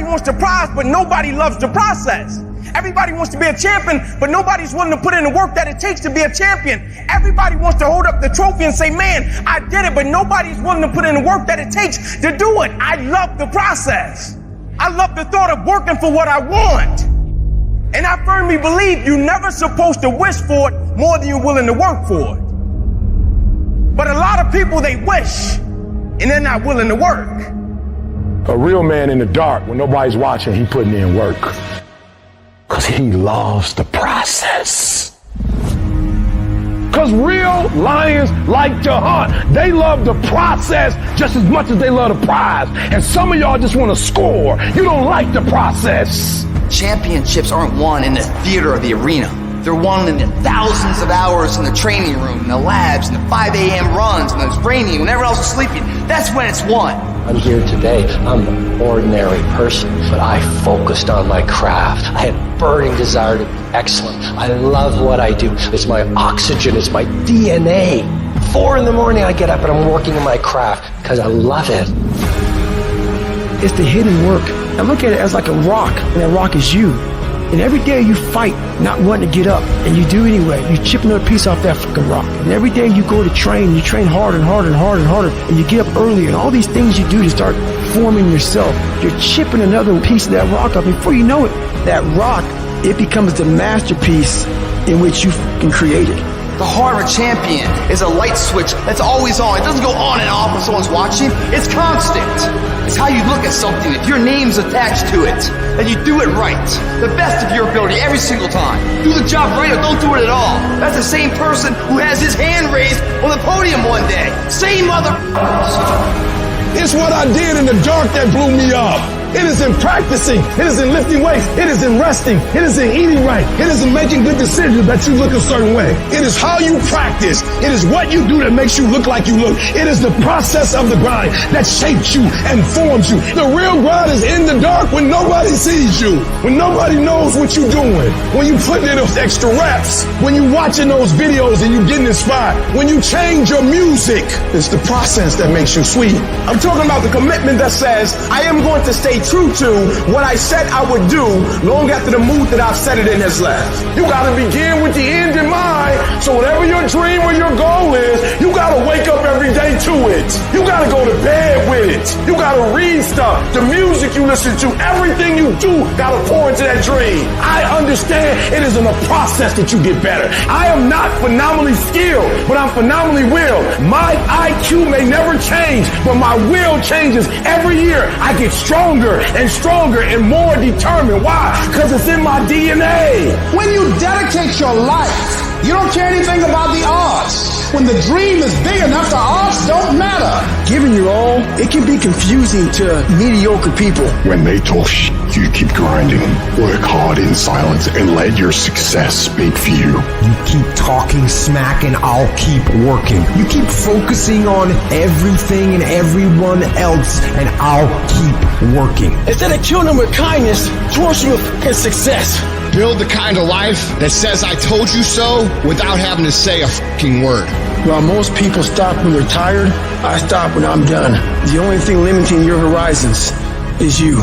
Everybody wants the prize, but nobody loves the process. Everybody wants to be a champion, but nobody's willing to put in the work that it takes to be a champion. Everybody wants to hold up the trophy and say, man, I did it, but nobody's willing to put in the work that it takes to do it. I love the process. I love the thought of working for what I want. And I firmly believe you're never supposed to wish for it more than you're willing to work for it. But a lot of people, they wish, and they're not willing to work. A real man in the dark, when nobody's watching, he putting in work. Because he loves the process. Because real lions like to hunt. They love the process just as much as they love the prize. And some of y'all just want to score. You don't like the process. Championships aren't won in the theater or the arena. They're won in the thousands of hours in the training room, in the labs, in the 5 a.m. runs, when it's raining, when everyone else is sleeping. That's when it's won. I'm here today. I'm an ordinary person, but I focused on my craft. I had burning desire to be excellent. I love what I do. It's my oxygen. It's my DNA. 4 in the morning I get up and I'm working in my craft because I love it. It's the hidden work. I look at it as like a rock, and that rock is you. And every day you fight not wanting to get up, and you do anyway. You chip another piece off that fucking rock. And every day you go to train, you train harder and harder and harder and harder, and you get up early, and all these things you do to start forming yourself. You're chipping another piece of that rock up. Before you know it, that rock, it becomes the masterpiece in which you fucking created. The heart of a champion is a light switch that's always on. It doesn't go on and off when someone's watching. It's constant. It's how you look at something. If your name's attached to it, then you do it right. The best of your ability every single time. Do the job right or don't do it at all. That's the same person who has his hand raised on the podium one day. Same mother... It's what I did in the dark that blew me up. It is in practicing. It is in lifting weights. It is in resting. It is in eating right. It is in making good decisions that you look a certain way. It is how you practice. It is what you do that makes you look like you look. It is the process of the grind that shapes you and forms you. The real grind is in the dark when nobody sees you, when nobody knows what you're doing, when you putting in those extra reps, when you watching those videos and you getting inspired, when you change your music. It's the process that makes you sweet. I'm talking about the commitment that says, I am going to stay true to what I said I would do long after the mood that I've set it in has left. You gotta begin with the end in mind. So whatever your dream or your goal is, you gotta wake up every day to it. You gotta go to bed with it. You gotta read stuff. The music you listen to, everything you do gotta pour into that dream. I understand it is in a process that you get better. I am not phenomenally skilled, but I'm phenomenally willed. My IQ may never change, but my will changes every year. I get stronger and stronger and more determined. Why? Because it's in my DNA. When you dedicate your life, you don't care anything about the odds. When the dream is big enough, the odds don't matter. Giving your all, it can be confusing to mediocre people. When they talk shit, you keep grinding. Work hard in silence and let your success speak for you. You keep talking smack and I'll keep working. You keep focusing on everything and everyone else and I'll keep working. Instead of killing them with kindness, torch them with success. Build the kind of life that says I told you so without having to say a fucking word. While most people stop when they're tired, I stop when I'm done. The only thing limiting your horizons is you.